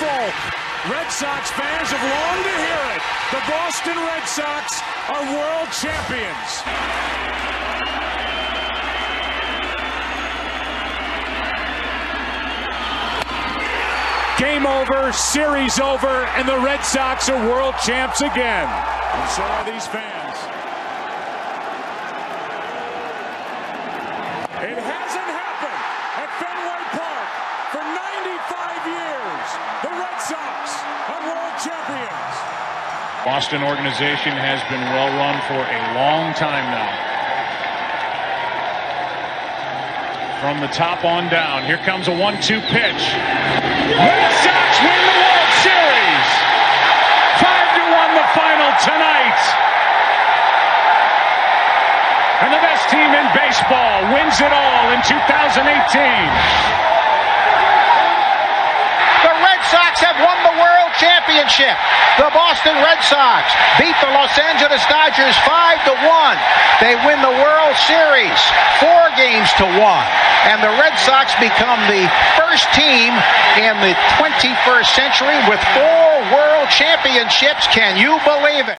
folk. Red Sox fans have longed to hear it. The Boston Red Sox are world champions. Game over, series over, and the Red Sox are world champs again. And so are these fans. It hasn't happened at Fenway Park for 95 years. The Red Sox are world champions. Boston organization has been well run for a long time now. From the top on down, here comes a 1-2 pitch. Red Sox win the World Series. 5-1 the final tonight. And the best team in baseball wins it all in 2018. The Red Sox have won the World Championship. The Boston Red Sox beat the Los Angeles Dodgers 5-1. They win the World Series 4-1. And the Red Sox become the first team in the 21st century with 4 World Championships. Can you believe it?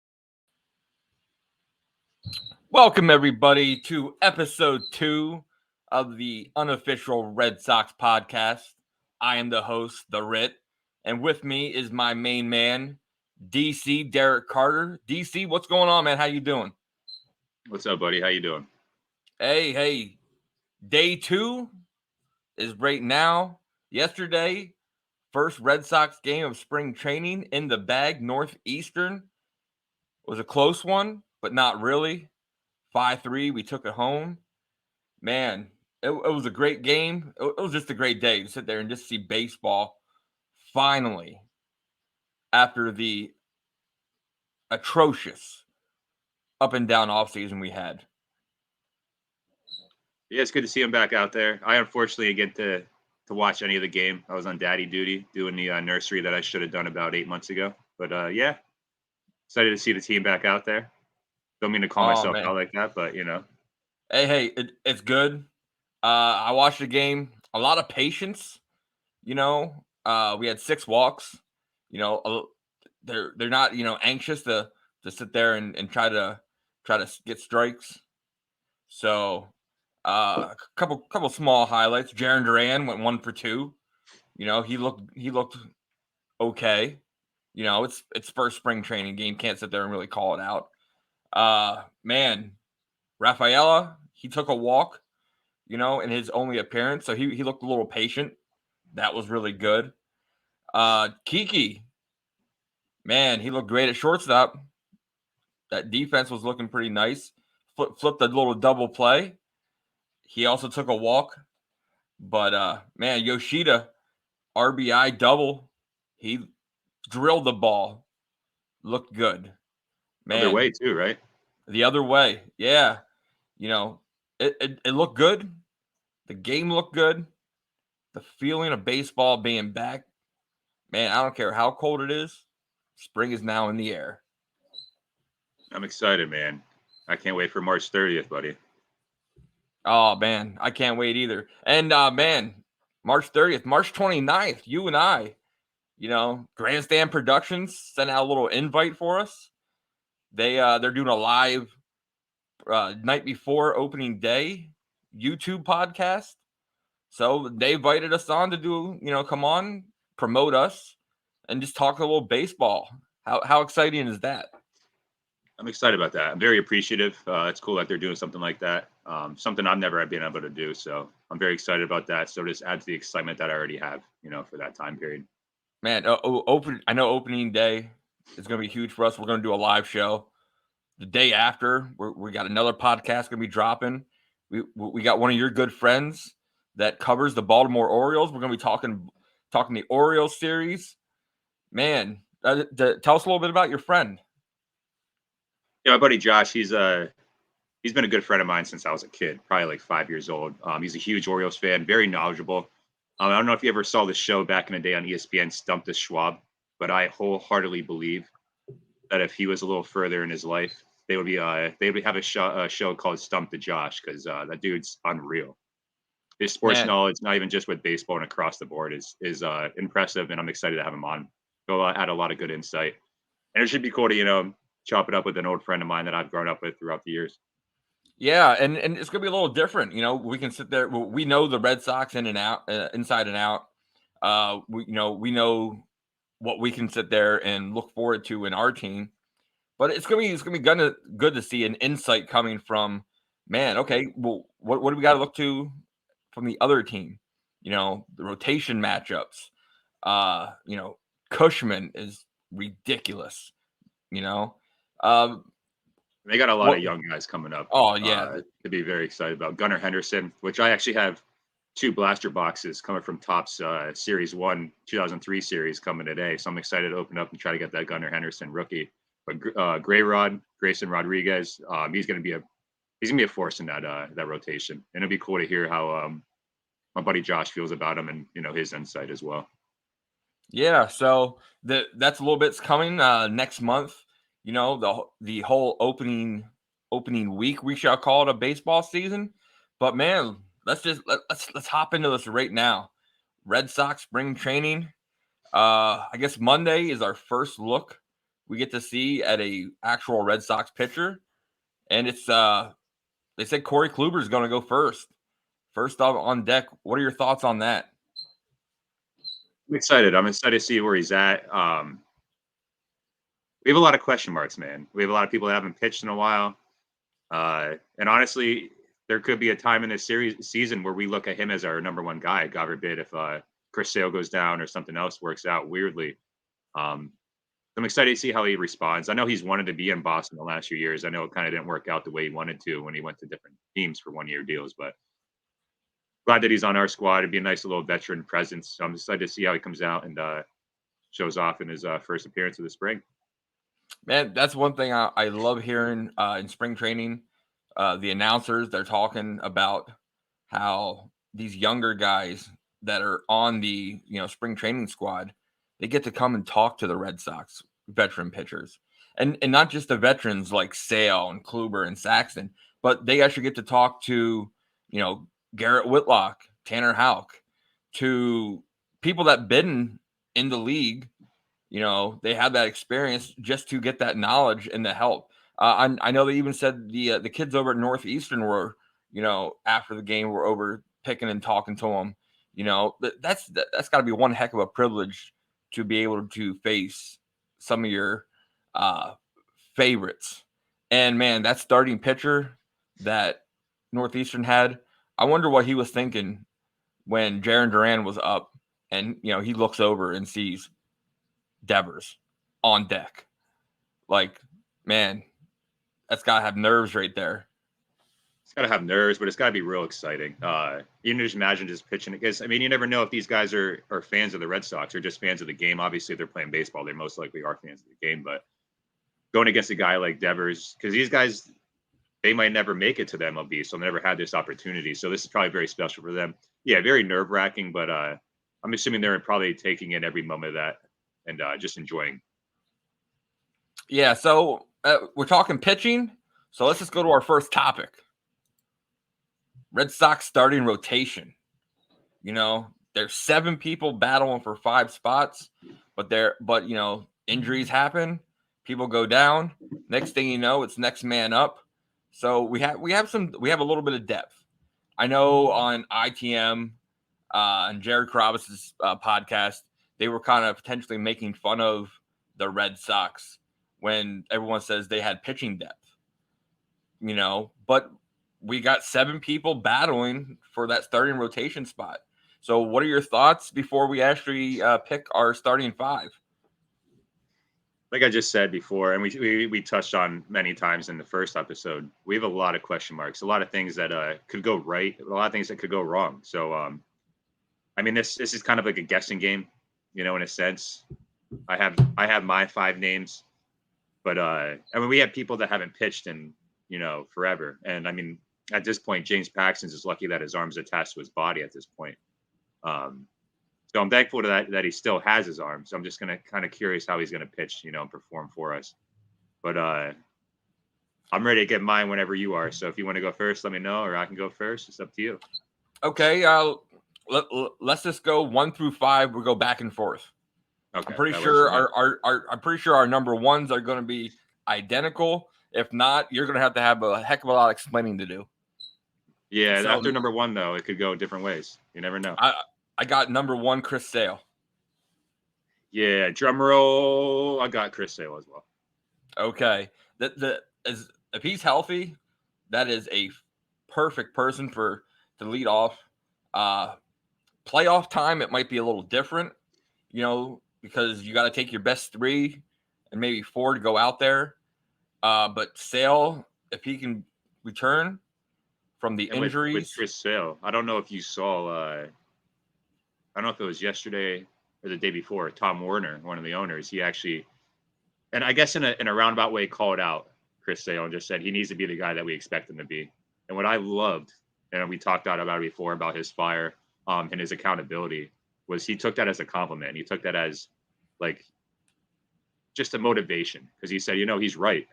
Welcome, everybody, to episode 2 of the unofficial Red Sox podcast. I am the host, the Ritt, and with me is my main man, DC, Derek Carter. DC, what's going on, man? How you doing? What's up, buddy? How you doing? Hey. Day 2 is right now. Yesterday, first Red Sox game of spring training in the bag, Northeastern. It was a close one, but not really. 5-3, we took it home. Man, it was a great game. It was just a great day to sit there and just see baseball finally after the atrocious up and down offseason we had. Yeah, it's good to see him back out there. I unfortunately didn't get to watch any of the game. I was on daddy duty doing the nursery that I should have done about 8 months ago. But yeah, excited to see the team back out there. Don't mean to call myself out like that, but you know. Hey, it's good. I watched the game. A lot of patience. You know, we had 6 walks. You know, they're not anxious to sit there and try to get strikes. So. A couple small highlights. Brayan went 1 for 2. You know, he looked okay. You know, it's first spring training game. Can't sit there and really call it out. Man, Rafaela, he took a walk, you know, in his only appearance. So he looked a little patient. That was really good. Kiki, man, he looked great at shortstop. That defense was looking pretty nice. Flipped a little double play. He also took a walk, but man, Yoshida, RBI double. He drilled the ball. Looked good. Man, other way too, right? The other way, yeah. You know, it looked good. The game looked good. The feeling of baseball being back. Man, I don't care how cold it is. Spring is now in the air. I'm excited, man. I can't wait for March 30th, buddy. Oh, man, I can't wait either. And, man, March 30th, March 29th, you and I, you know, Grandstand Productions sent out a little invite for us. They're doing a live night before opening day YouTube podcast. So they invited us on to do, you know, come on, promote us, and just talk a little baseball. How exciting is that? I'm excited about that. I'm very appreciative. It's cool that they're doing something like that. Something I've never been able to do. So I'm very excited about that. So just adds to the excitement that I already have, you know, for that time period. Man, I know opening day is going to be huge for us. We're going to do a live show. The day after, we got another podcast going to be dropping. We got one of your good friends that covers the Baltimore Orioles. We're going to be talking the Orioles series. Man, tell us a little bit about your friend. Yeah, my buddy Josh, he's been a good friend of mine since I was a kid, probably like 5 years old. He's a huge Orioles fan, very knowledgeable. I don't know if you ever saw the show back in the day on ESPN, Stump the Schwab, but I wholeheartedly believe that if he was a little further in his life, they would have a show called Stump the Josh, because that dude's unreal. His sports Man, knowledge, not even just with baseball and across the board, is impressive, and I'm excited to have him on. He'll add a lot of good insight, and it should be cool to chop it up with an old friend of mine that I've grown up with throughout the years. yeah, and it's gonna be a little different. We can sit there. We know the Red Sox in and out, inside and out. We know what we can sit there and look forward to in our team. But it's gonna be good to see an insight coming from, man. Okay, well, what do we got to look to from the other team? The rotation matchups. Cushman is ridiculous. You know, um, They got a lot what? of young guys coming up Oh yeah, to be very excited about. Gunnar Henderson, which I actually have 2 blaster boxes coming from Topps Series 1 2003 series coming today. So I'm excited to open up and try to get that Gunnar Henderson rookie. But Grayson Rodriguez, he's gonna be a force in that rotation, and it'll be cool to hear how my buddy Josh feels about him and his insight as well. yeah. So that's a little bit's coming next month. The whole opening week, we shall call it, a baseball season. But man, let's hop into this right now. Red Sox spring training. I guess Monday is our first look we get to see at a actual Red Sox pitcher, and it's they said Corey Kluber is going to go first up on deck. What are your thoughts on that? I'm excited. I'm excited to see where he's at. We have a lot of question marks, man. We have a lot of people that haven't pitched in a while. And honestly, there could be a time in this season where we look at him as our number one guy. God forbid if Chris Sale goes down or something else works out weirdly. I'm excited to see how he responds. I know he's wanted to be in Boston the last few years. I know it kind of didn't work out the way he wanted to when he went to different teams for 1-year deals, but glad that he's on our squad. It'd be a nice little veteran presence. So I'm excited to see how he comes out and shows off in his first appearance of the spring. Man, that's one thing I love hearing in spring training. The announcers, they're talking about how these younger guys that are on the spring training squad, they get to come and talk to the Red Sox veteran pitchers, and not just the veterans like Sale and Kluber and Saxton, but they actually get to talk to Garrett Whitlock, Tanner Houck, to people that been in the league. They had that experience just to get that knowledge and the help. I know they even said the kids over at Northeastern were, after the game, were over picking and talking to them. That's got to be one heck of a privilege to be able to face some of your favorites. And man, that starting pitcher that Northeastern had, I wonder what he was thinking when Jaron Duran was up, and he looks over and sees Devers on deck. Like, man, that's got to have nerves right there. It's got to have nerves, but it's got to be real exciting. You can just imagine just pitching it. Because, you never know if these guys are fans of the Red Sox or just fans of the game. Obviously, if they're playing baseball, they most likely are fans of the game. But going against a guy like Devers, because these guys, they might never make it to the MLB, so they never had this opportunity. So this is probably very special for them. Yeah, very nerve-wracking, but I'm assuming they're probably taking in every moment of that and just enjoying. Yeah, so we're talking pitching. So let's just go to our first topic. Red Sox starting rotation. There's 7 people battling for 5 spots, but injuries happen, people go down. Next thing you know, it's next man up. So we have a little bit of depth. I know on ITM and Jared Carabas's podcast, they were kind of potentially making fun of the Red Sox when everyone says they had pitching depth. But we got 7 people battling for that starting rotation spot. So what are your thoughts before we actually pick our starting 5? Like I just said before, and we touched on many times in the first episode, we have a lot of question marks, a lot of things that could go right, a lot of things that could go wrong. So, this is kind of like a guessing game, in a sense. I have my 5 names, but we have people that haven't pitched in forever, and at this point, James Paxton's is lucky that his arm's attached to his body at this point. So I'm thankful to that he still has his arm. So I'm just gonna kind of curious how he's gonna pitch, and perform for us. But I'm ready to get mine whenever you are. So if you want to go first, let me know, or I can go first. It's up to you. Okay, let's just go 1 through 5. We'll go back and forth. Okay, I'm pretty that works sure for me. I'm pretty sure our number ones are going to be identical. If not, you're going to have a heck of a lot of explaining to do. Yeah, So after number 1 though, it could go different ways. You never know. I got number 1, Chris Sale. Yeah, drum roll. I got Chris Sale as well. Okay, if he's healthy, that is a perfect person to lead off. Playoff time, it might be a little different, because you got to take your best 3 and maybe 4 to go out there. But Sale, if he can return from the injuries, with Chris Sale, I don't know if you saw. I don't know if it was yesterday or the day before. Tom Werner, one of the owners, he actually, and I guess in a roundabout way, called out Chris Sale and just said he needs to be the guy that we expect him to be. And what I loved, and we talked about it before about his fire, and his accountability, was he took that as a compliment. He took that as like just a motivation, because he said, he's right.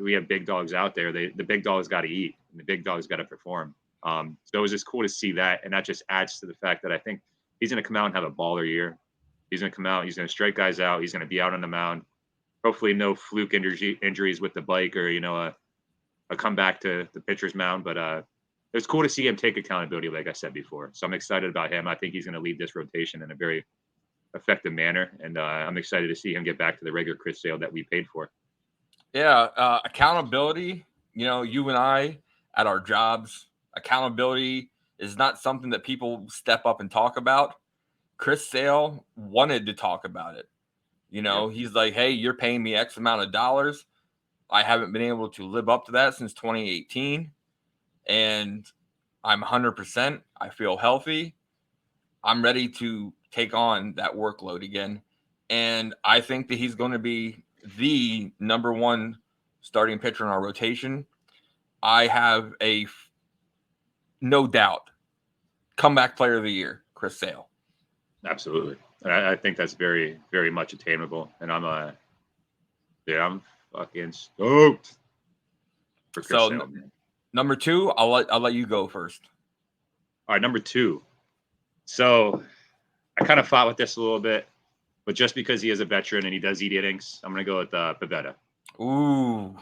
We have big dogs out there. The big dogs got to eat, and the big dogs got to perform. So it was just cool to see that, and that just adds to the fact that I think he's going to come out and have a baller year. He's going to come out. He's going to strike guys out. He's going to be out on the mound. Hopefully, no fluke injuries with the bike, or a comeback to the pitcher's mound. But it's cool to see him take accountability, like I said before. So I'm excited about him. I think he's going to lead this rotation in a very effective manner, and I'm excited to see him get back to the regular Chris Sale that we paid for. Yeah, accountability. You and I at our jobs, accountability is not something that people step up and talk about. Chris Sale wanted to talk about it. He's like, hey, you're paying me X amount of dollars. I haven't been able to live up to that since 2018. And I'm 100%. I feel healthy. I'm ready to take on that workload again. And I think that he's going to be the number 1 starting pitcher in our rotation. I have no doubt, comeback player of the year, Chris Sale. Absolutely. I think that's very, very much attainable. And I'm fucking stoked for Chris Sale, man. Number 2, I'll let you go first. All right, number 2. So I kind of fought with this a little bit, but just because he is a veteran and he does eat innings, I'm going to go with Pivetta. Ooh.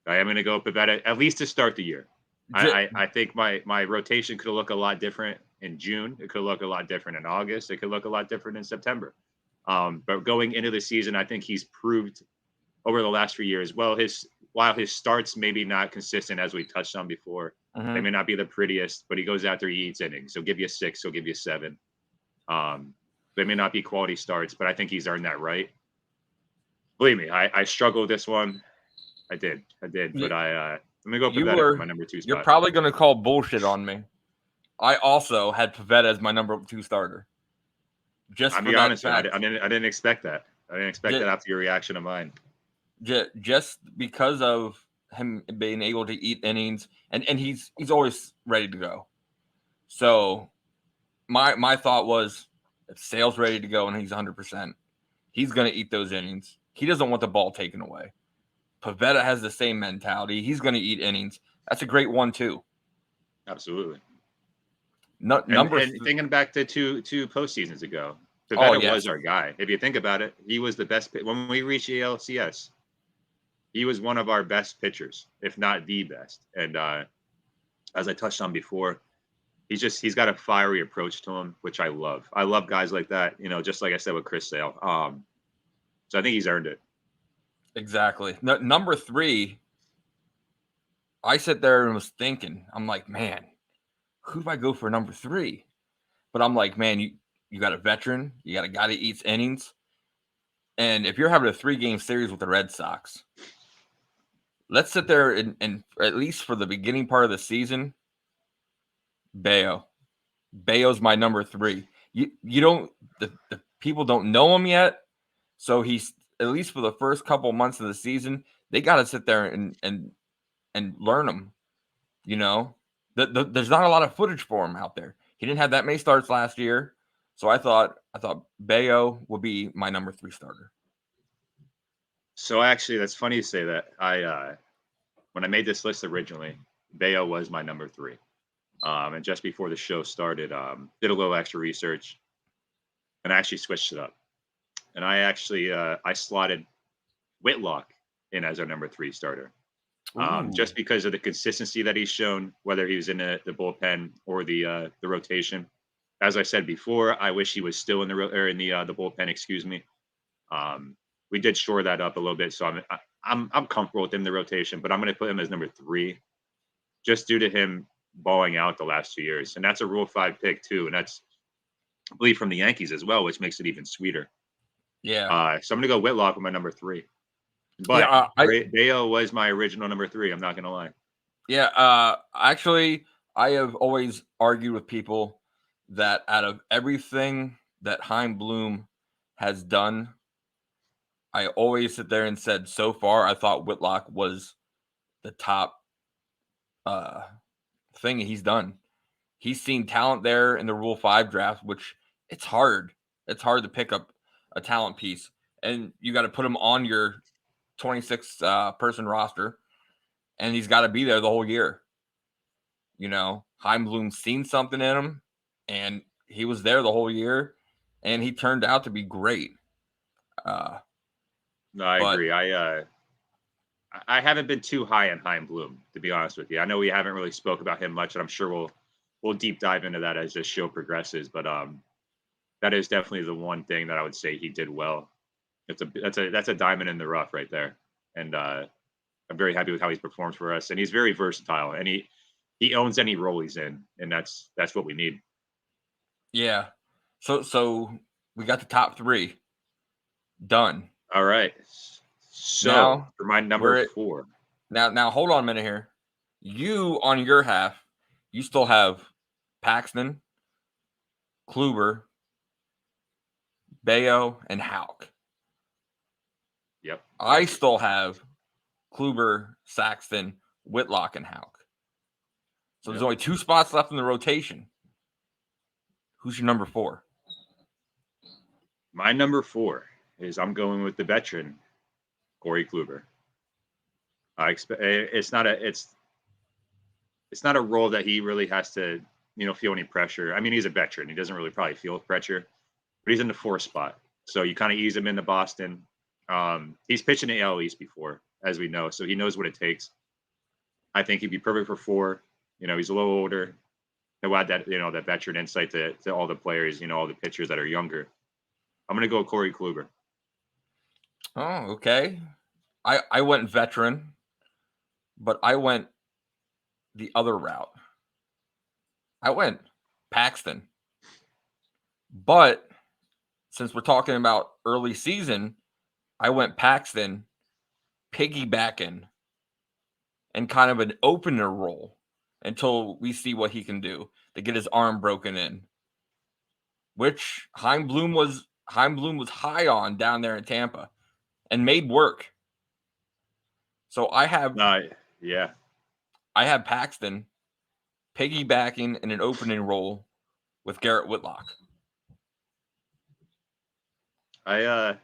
I am going to go with Pivetta, at least to start the year. I think my rotation could look a lot different in June. It could look a lot different in August. It could look a lot different in September. But going into the season, I think he's proved over the last 3 years, while his starts maybe not consistent, as we touched on before, they may not be the prettiest, but he goes out there, he eats innings. He'll give you 6, he'll give you 7. They may not be quality starts, but I think he's earned that right. Believe me, I struggled with this one. I did. But I'm going to go Pivetta for my number 2 spot. You're probably going to call bullshit on me. I also had Pivetta as my number 2 starter. I'll be honest, I didn't expect that. I didn't expect that after your reaction to mine. Just because of him being able to eat innings, and he's always ready to go. So my thought was, if Sale's ready to go and he's 100%, he's going to eat those innings. He doesn't want the ball taken away. Pivetta has the same mentality. He's going to eat innings. That's a great 1 too. Absolutely. Thinking back to two postseasons ago, Pivetta was our guy. If you think about it, he was the best when we reached the ALCS. He was one of our best pitchers, if not the best. And as I touched on before, he's got a fiery approach to him, which I love. I love guys like that, just like I said with Chris Sale. So I think he's earned it. Exactly. Number 3, I sat there and was thinking, I'm like, man, who do I go for number 3? But I'm like, man, you got a veteran, you got a guy that eats innings. And if you're having a 3-game series with the Red Sox, let's sit there and at least for the beginning part of the season, Bello. Bello's my number 3. You don't the people don't know him yet, so he's at least for the first couple months of the season, they got to sit there and learn him. There's not a lot of footage for him out there. He didn't have that many starts last year, so I thought Bello would be my number 3 starter. So actually, that's funny you say that. When I made this list originally, Bello was my number 3. And just before the show started, did a little extra research, and I actually switched it up. And I actually I slotted Whitlock in as our number 3 starter. Just because of the consistency that he's shown, whether he was in the bullpen or the rotation. As I said before, I wish he was still in the bullpen. Excuse me. We did shore that up a little bit, so I'm comfortable with him in the rotation, but I'm going to put him as number 3, just due to him balling out the last 2 years, and that's a Rule 5 pick too, and that's I believe from the Yankees as well, which makes it even sweeter. Yeah. So I'm going to go Whitlock with my number 3. But Bello was my original number 3. I'm not going to lie. Yeah. Actually, I have always argued with people that out of everything that Chaim Bloom has done, I always sit there and said, so far, I thought Whitlock was the top thing he's done. He's seen talent there in the Rule 5 draft, which it's hard. It's hard to pick up a talent piece, and you got to put him on your 26 person roster, and he's got to be there the whole year. Chaim Bloom's seen something in him, and he was there the whole year, and he turned out to be great. No, I agree. I haven't been too high on Chaim Bloom, to be honest with you. I know we haven't really spoke about him much, and I'm sure we'll deep dive into that as this show progresses. But that is definitely the one thing that I would say he did well. That's a diamond in the rough right there, and I'm very happy with how he's performed for us. And he's very versatile, and he owns any role he's in, and that's what we need. Yeah. So we got the top 3 done. All right. So now, for my number 4. Now hold on a minute here. You on your half, you still have Paxton, Kluber, Bello, and Houck. Yep. I still have Kluber, Saxton, Whitlock, and Houck. So there's only 2 spots left in the rotation. Who's your number 4? My number 4 is I'm going with the veteran, Corey Kluber. I expect it's not a role that he really has to, feel any pressure. I mean, he's a veteran. He doesn't really probably feel pressure, but he's in the 4th spot. So you kind of ease him into Boston. He's pitched in the AL East before, as we know, so he knows what it takes. I think he'd be perfect for 4. He's a little older. He'll add that, that veteran insight to all the players, all the pitchers that are younger. I'm going to go Corey Kluber. Oh, okay. I went veteran, but I went the other route. I went Paxton. But since we're talking about early season, I went Paxton, piggybacking, and kind of an opener role until we see what he can do to get his arm broken in, which Chaim Bloom was high on down there in Tampa and made work. So I have Paxton piggybacking in an opening role with Garrett Whitlock. I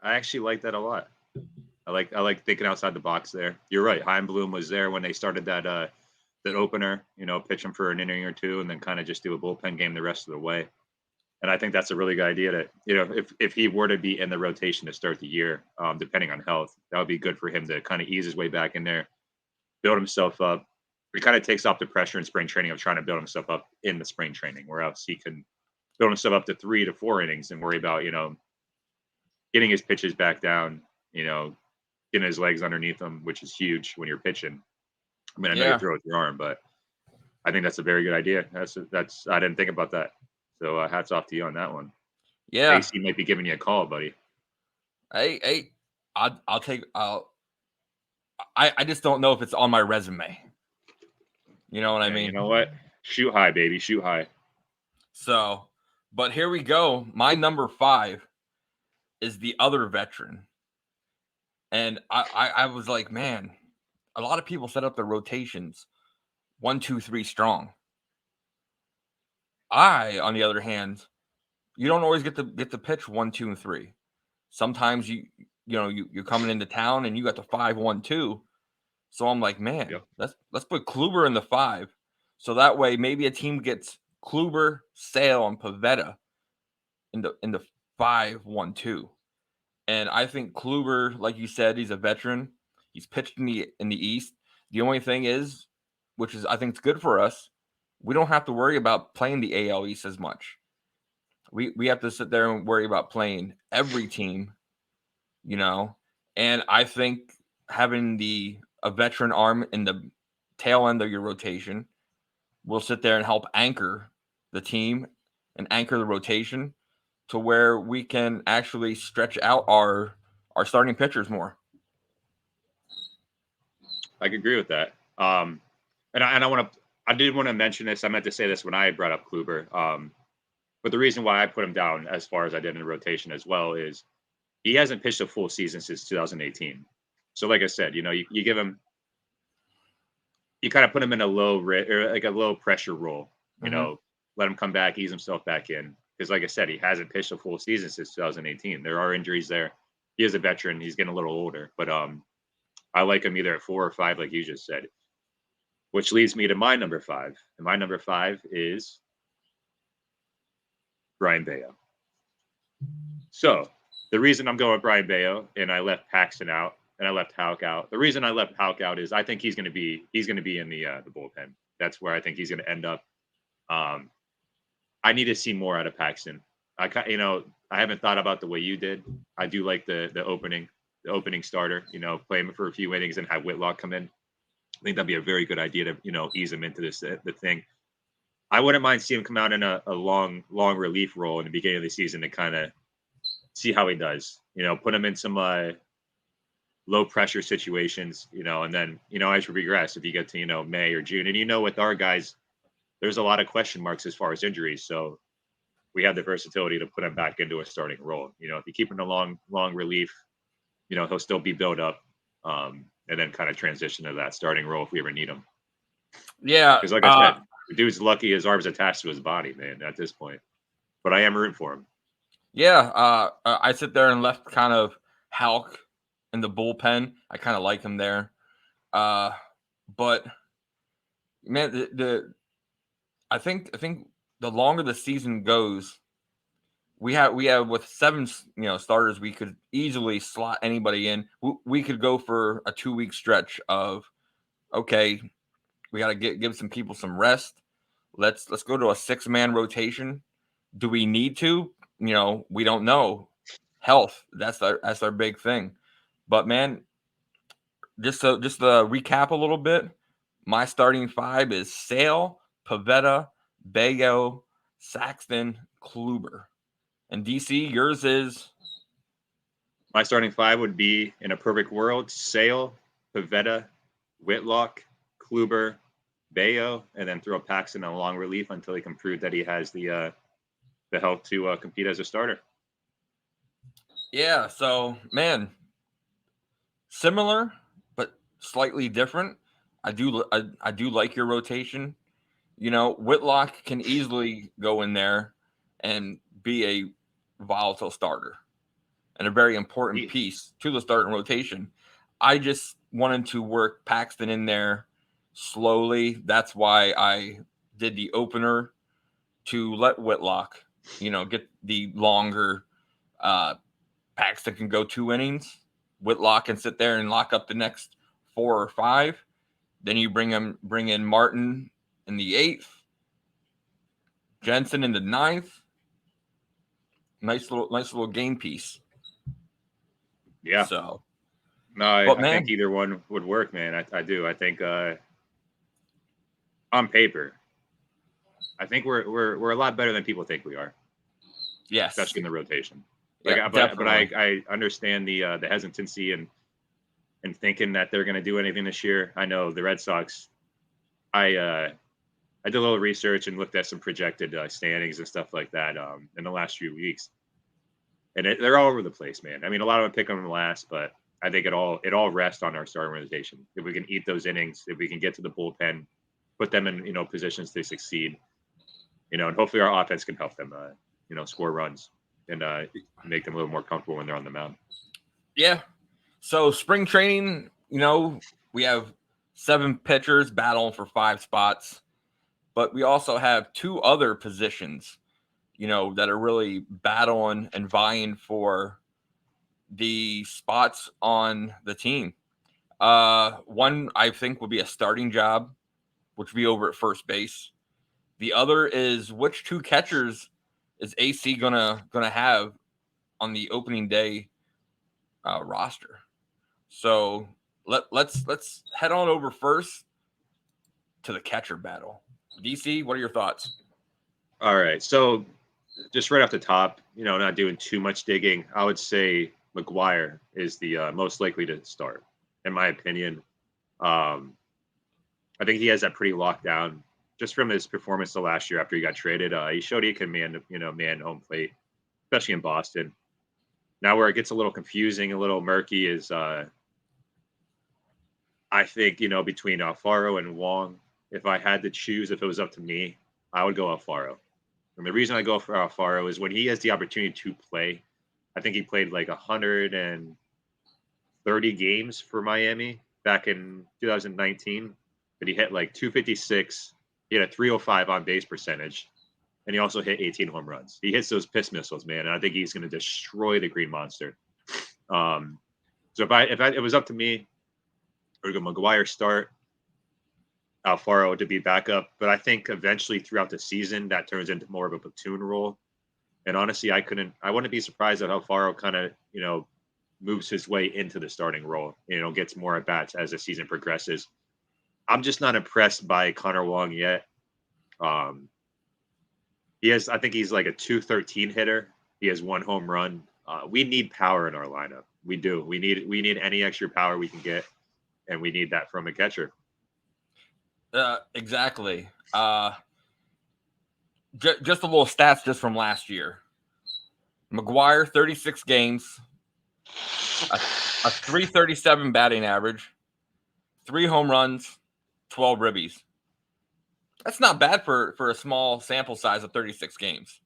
actually like that a lot. I like thinking outside the box there. You're right. Chaim Bloom was there when they started that opener, pitch him for an inning or 2 and then kind of just do a bullpen game the rest of the way. And I think that's a really good idea to, if he were to be in the rotation to start the year, depending on health, that would be good for him to kind of ease his way back in there, build himself up. It kind of takes off the pressure in spring training of trying to build himself up in the spring training, where else he can build himself up to 3 to 4 innings and worry about, getting his pitches back down, getting his legs underneath him, which is huge when you're pitching. I mean, I know you throw with your arm, but I think that's a very good idea. I didn't think about that. So hats off to you on that one. Yeah. AC might be giving you a call, buddy. Hey, I'll take. I just don't know if it's on my resume. You know what I mean? You know what? Shoot high, baby. Shoot high. So, but here we go. My number 5 is the other veteran. And I was like, man, a lot of people set up their rotations 1, 2, 3 strong. On the other hand, you don't always get to pitch 1, 2, and 3. Sometimes you're coming into town and you got the 5, 1, 2. So I'm like, man, let's put Kluber in the 5. So that way, maybe a team gets Kluber, Sale, and Pivetta in the 5-1-2. And I think Kluber, like you said, he's a veteran. He's pitched in the East. The only thing is, which is I think it's good for us, we don't have to worry about playing the AL East as much. We have to sit there and worry about playing every team, And I think having a veteran arm in the tail end of your rotation will sit there and help anchor the team and anchor the rotation to where we can actually stretch out our starting pitchers more. I could agree with that. And I did want to mention this. I meant to say this when I brought up Kluber. But the reason why I put him down as far as I did in the rotation as well is he hasn't pitched a full season since 2018. So like I said, you give him, you kind of put him in a low pressure role, let him come back, ease himself back in. Because like I said, he hasn't pitched a full season since 2018. There are injuries there. He is a veteran. He's getting a little older, but I like him either at 4 or 5, like you just said, which leads me to my number 5. And my number 5 is Brayan Bello. So the reason I'm going with Brayan Bello and I left Paxton out and I left Houck out. The reason I left Houck out is I think he's going to be in the bullpen. That's where I think he's going to end up. I need to see more out of Paxton. I haven't thought about the way you did. I do like the opening starter. Play him for a few innings and have Whitlock come in. I think that'd be a very good idea to ease him into the thing. I wouldn't mind seeing him come out in a long relief role in the beginning of the season to kind of see how he does. Put him in some low pressure situations. And then as we regress, if you get to May or June, and with our guys, there's a lot of question marks as far as injuries. So we have the versatility to put him back into a starting role. If you keep him in a long relief, he'll still be built up, and then kind of transition to that starting role if we ever need him. Yeah, because like I said, the dude's lucky his arm's attached to his body, man, at this point. But I am rooting for him. Yeah, I sit there and left kind of Houck in the bullpen. I kind of like him there, but man, I think the longer the season goes, we have with 7 starters, we could easily slot anybody in. We could go for a 2-week stretch of okay, we got to give some people some rest. Let's go to a 6-man rotation. Do we need to? We don't know. Health, that's our big thing. But man, just to recap a little bit, my starting 5 is Sale, Pivetta, Bello, Saxton, Kluber. And DC, yours is? My starting 5 would be, in a perfect world, Sale, Pivetta, Whitlock, Kluber, Bello, and then throw Paxton in a long relief until he can prove that he has the health to compete as a starter. Yeah, so man, similar but slightly different. I do like your rotation. Whitlock can easily go in there and be a volatile starter and a very important piece to the starting rotation. I just wanted to work Paxton in there slowly. That's why I did the opener to let Whitlock, get the longer. Paxton can go 2 innings. Whitlock can sit there and lock up the next 4 or 5. Then you bring in Martin in the 8th, Jensen in the 9th. Nice little game piece. Yeah. So, no, I think either one would work, man. I do. I think on paper, I think we're a lot better than people think we are. Yes, especially in the rotation. But I understand the hesitancy and thinking that they're going to do anything this year. I know the Red Sox. I did a little research and looked at some projected standings and stuff like that in the last few weeks, and they're all over the place, man. I mean, a lot of them pick them last, but I think it all rests on our starting rotation. If we can eat those innings, if we can get to the bullpen, put them in positions to succeed, and hopefully our offense can help them score runs and make them a little more comfortable when they're on the mound. Yeah. So spring training, we have 7 pitchers battling for 5 spots. but we also have two other positions, that are really battling and vying for the spots on the team. One I think would be a starting job, which would be over at first base. The other is which two catchers is AC gonna have on the opening day roster. So let's head on over first to the catcher battle. DC, what are your thoughts? All right. So just right off the top, not doing too much digging, I would say McGuire is the most likely to start, in my opinion. I think he has that pretty locked down just from his performance the last year after he got traded. He showed he can man home plate, especially in Boston. Now where it gets a little confusing, a little murky is I think, between Alfaro and Wong, if I had to choose, if it was up to me, I would go Alfaro. And the reason I go for Alfaro is when he has the opportunity to play, I think he played like 130 games for Miami back in 2019, but he hit like 256. He had a 305 on base percentage, and he also hit 18 home runs. He hits those piss missiles, man, and I think he's going to destroy the Green Monster. So if it was up to me, I would go McGuire start, Alfaro to be backup, but I think eventually throughout the season that turns into more of a platoon role. And honestly, I wouldn't be surprised if Alfaro kind of, moves his way into the starting role, gets more at bats as the season progresses. I'm just not impressed by Connor Wong yet. I think he's like a 213 hitter. He has one home run. We need power in our lineup. We do. We need any extra power we can get, and we need that from a catcher. Exactly. Just a little stats just from last year. McGuire, 36 games, a 337 batting average, 3 home runs, 12 ribbies. That's not bad for a small sample size of 36 games.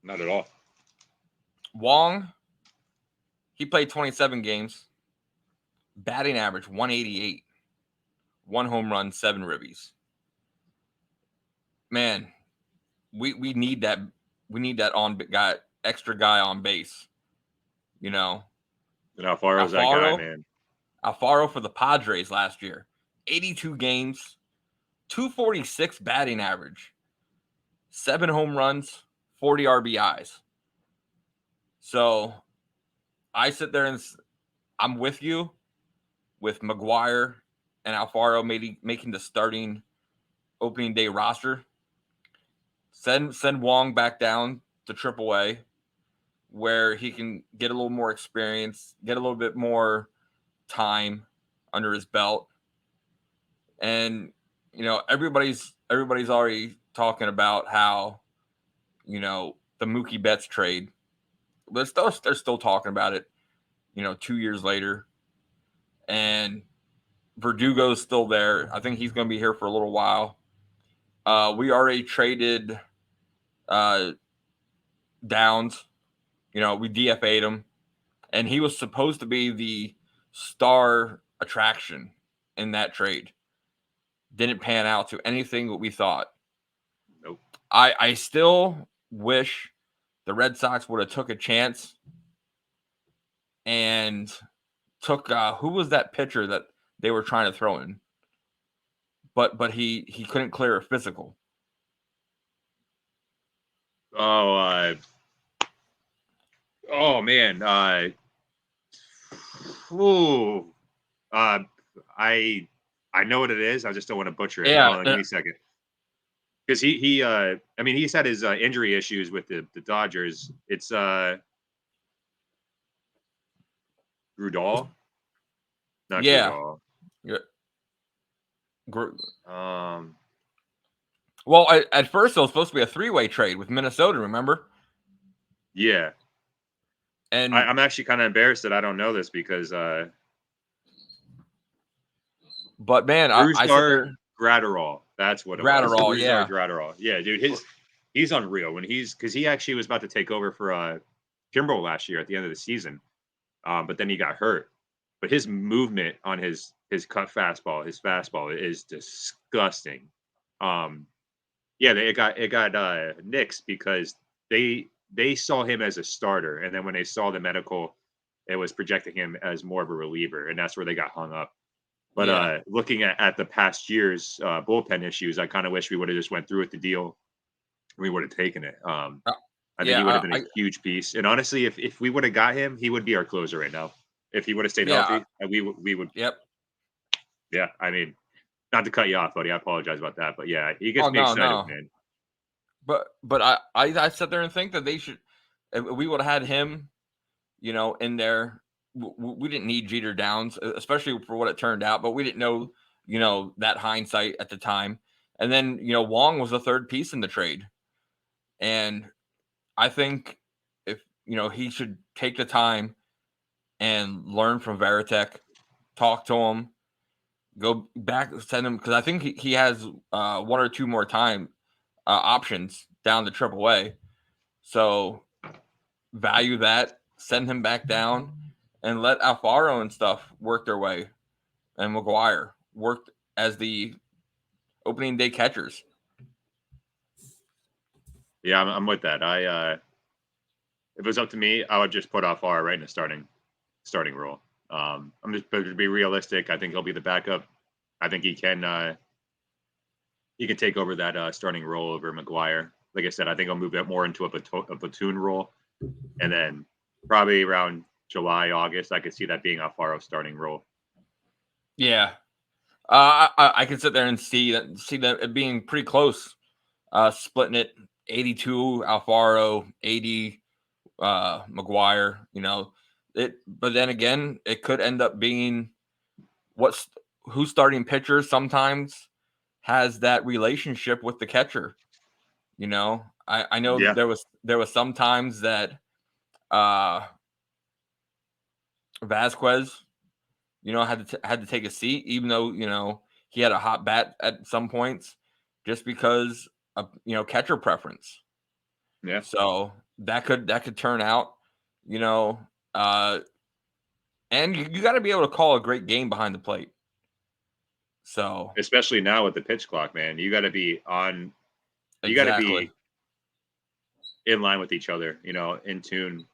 Not at all. Wong, he played 27 games, batting average 188, 1 home run, 7 ribbies. Man, we need that. We need that extra guy on base. And Alfaro's that guy, man. Alfaro for the Padres last year, 82 games, 246 batting average, 7 home runs, 40 RBIs. So I sit there and I'm with you with McGuire and Alfaro making the starting opening day roster. Send Wong back down to AAA where he can get a little more experience, get a little bit more time under his belt. And, everybody's already talking about how, the Mookie Betts trade. They're still talking about it, 2 years later. And Verdugo's still there. I think he's going to be here for a little while. We already traded Downs. We DFA'd him. And he was supposed to be the star attraction in that trade. Didn't pan out to anything that we thought. Nope. I still wish the Red Sox would have took a chance and took who was that pitcher that they were trying to throw in? But he couldn't clear a physical. Oh man. I know what it is. I just don't want to butcher it. Yeah. Give me a second. Because he's had his injury issues with the Dodgers. It's Grudal. Not yeah. Grudal. Well, at first it was supposed to be a 3-way trade with Minnesota. Remember? Yeah. And I'm actually kind of embarrassed that I don't know this because. But man, I sit there. Gratterall. That's what it was. Gratterall. Yeah, dude. He's unreal because he actually was about to take over for Kimbrel last year at the end of the season, but then he got hurt. But his movement on his cut fastball, his fastball is disgusting. Yeah, it got nixed because they saw him as a starter, and then when they saw the medical, it was projecting him as more of a reliever, and that's where they got hung up. But Yeah. looking at the past year's bullpen issues, I kind of wish we would have just went through with the deal. We would have taken it. Uh, I think yeah, he would have been a huge piece. And honestly, if we would have got him, he would be our closer right now. If he would have stayed healthy, we would. Yep. Yeah, I mean, not to cut you off, buddy. I apologize about that, but yeah, he Oh, gets me no, excited, no. man. But I sit there and think that they should. If we would have had him, in there. We didn't need Jeter Downs, especially for what it turned out. But we didn't know, that hindsight at the time. And then Wong was the third piece in the trade, and I think if he should take the time and learn from Veritek, talk to him, go back, send him, because I think he has one or two more options down to AAA. So value that, send him back down, and let Alfaro and stuff work their way, and McGuire worked as the opening day catchers. Yeah, I'm with that. If it was up to me, I would just put Alfaro right in the starting role. I'm just to be realistic. I think he'll be the backup. I think he can take over that starting role over McGuire. Like I said, I think he'll move it more into a platoon role, and then probably around July, August, I could see that being Alfaro's starting role. Yeah, I can sit there and see that it being pretty close, splitting it 82 Alfaro, 80 McGuire. But then again, it could end up being who's starting pitcher sometimes has that relationship with the catcher. I know Yeah. there was some times that Vasquez, had to take a seat, even though he had a hot bat at some points, just because of catcher preference. Yeah. So that could turn out, and you got to be able to call a great game behind the plate. So especially now with the pitch clock, man, you got to be on. You exactly. got to be in line with each other, in tune.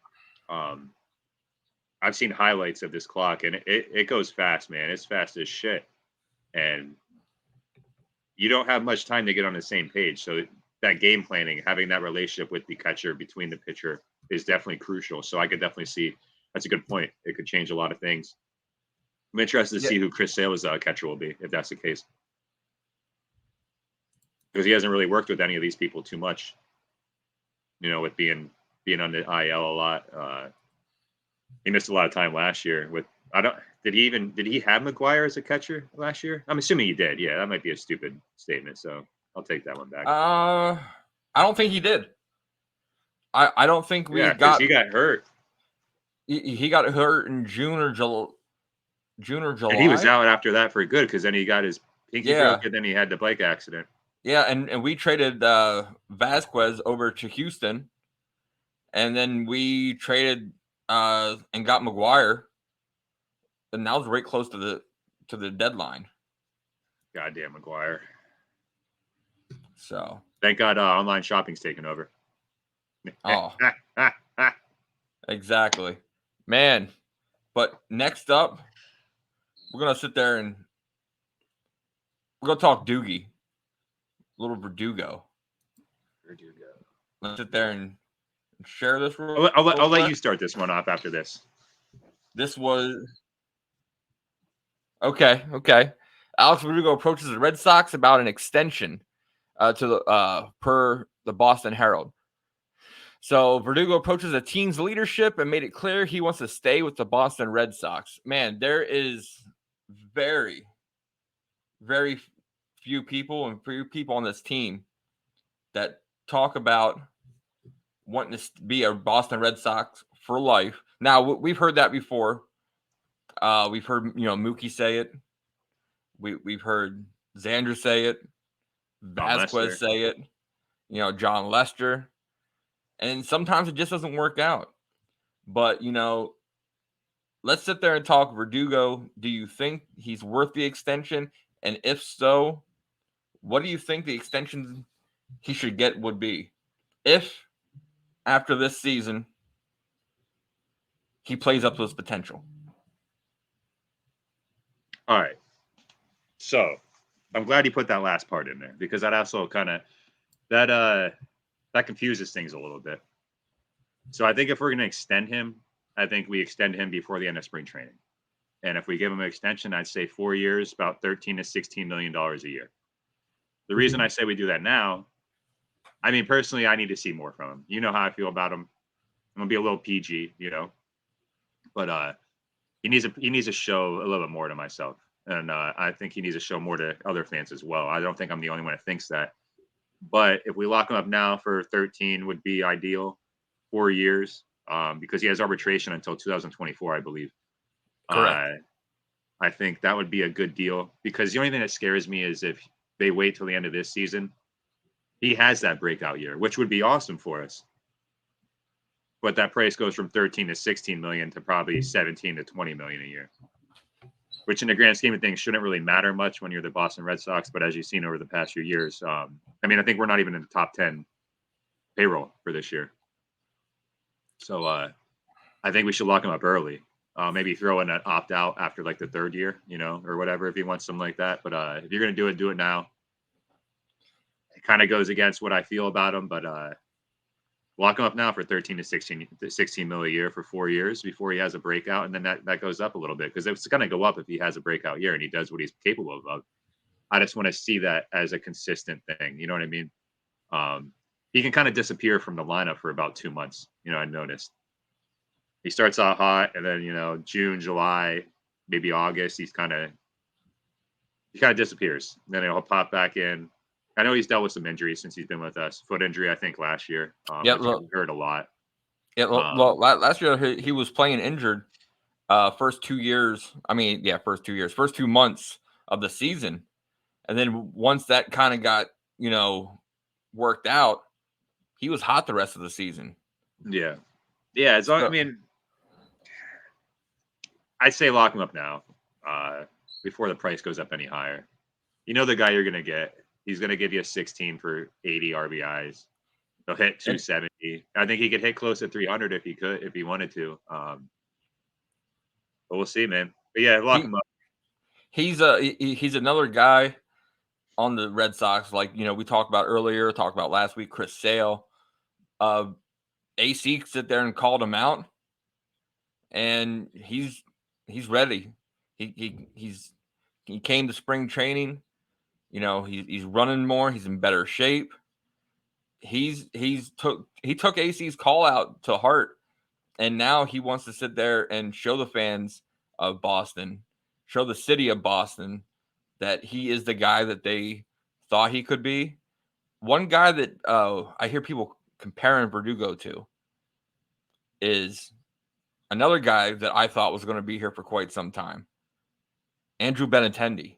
I've seen highlights of this clock, and it goes fast, man. It's fast as shit, and you don't have much time to get on the same page. So that game planning, having that relationship with the catcher between the pitcher is definitely crucial. So I could definitely see that's a good point. It could change a lot of things. I'm interested to see who Chris Sale's catcher will be, if that's the case, because he hasn't really worked with any of these people too much. With being on the IL a lot. He missed a lot of time last year. Did he have McGuire as a catcher last year? I'm assuming he did. Yeah, that might be a stupid statement, so I'll take that one back. I don't think he did. I don't think he got hurt. He got hurt in June or July. And he was out after that for good, because then he got his pinky broke, and then he had the bike accident. Yeah, and we traded Vasquez over to Houston, and then we traded and got McGuire, and that was right close to the deadline. Goddamn McGuire. So thank God online shopping's taken over. Oh, exactly, man. But next up, we're gonna sit there and we're gonna talk Doogie, little Verdugo. Let's sit there and share this. I'll let you start this one off after this. This was okay. Alex Verdugo approaches the Red Sox about an extension per the Boston Herald. So Verdugo approaches the team's leadership and made it clear he wants to stay with the Boston Red Sox. Man, there is very, very few people on this team that talk about wanting to be a Boston Red Sox for life. Now, we've heard that before. We've heard, Mookie say it. We've heard Xander say it. Vasquez say it. John Lester. And sometimes it just doesn't work out. But, let's sit there and talk Verdugo. Do you think he's worth the extension? And if so, what do you think the extension he should get would be if after this season he plays up to his potential. All right. So I'm glad you put that last part in there because that also kind of that confuses things a little bit. So I think if we're going to extend him, I think we extend him before the end of spring training. And if we give him an extension, I'd say 4 years, about $13 to $16 million a year. The reason I say we do that now, I mean, personally, I need to see more from him. You know how I feel about him. I'm gonna be a little PG, but he needs to show a little bit more to myself, and I think he needs to show more to other fans as well. I don't think I'm the only one that thinks that. But if we lock him up now for 13, would be ideal, 4 years, because he has arbitration until 2024, I believe. Correct. I think that would be a good deal because the only thing that scares me is if they wait till the end of this season, he has that breakout year, which would be awesome for us. But that price goes from 13 to 16 million to probably 17 to 20 million a year, which in the grand scheme of things shouldn't really matter much when you're the Boston Red Sox. But as you've seen over the past few years, I think we're not even in the top 10 payroll for this year. So I think we should lock him up early. Maybe throw in an opt out after like the third year, or whatever, if he wants something like that. But if you're going to do it now. It kind of goes against what I feel about him, but lock him up now for 13 to 16 mil a year for 4 years before he has a breakout. And then that goes up a little bit because it's going to go up if he has a breakout year and he does what he's capable of. I just want to see that as a consistent thing. You know what I mean? He can kind of disappear from the lineup for about 2 months. I noticed. He starts out hot, and then June, July, maybe August, he kind of disappears. And then he'll pop back in. I know he's dealt with some injuries since he's been with us. Foot injury, I think, last year. Which hurt a lot. Yeah, last year he was playing injured. First 2 years. First 2 months of the season, and then once that kind of got worked out, he was hot the rest of the season. Yeah. I'd say lock him up now, before the price goes up any higher. The guy you're going to get. He's going to give you a 16 for 80 RBIs. He'll hit 270. I think he could hit close to 300 if he wanted to. But we'll see, man. But yeah, lock him up. He's another guy on the Red Sox, like we talked about last week, Chris Sale. AC sit there and called him out, and he's ready. He came to spring training. He's running more. He's in better shape. He took AC's call out to heart, and now he wants to sit there and show the fans of Boston, show the city of Boston that he is the guy that they thought he could be. One guy that I hear people comparing Verdugo to is another guy that I thought was going to be here for quite some time, Andrew Benintendi.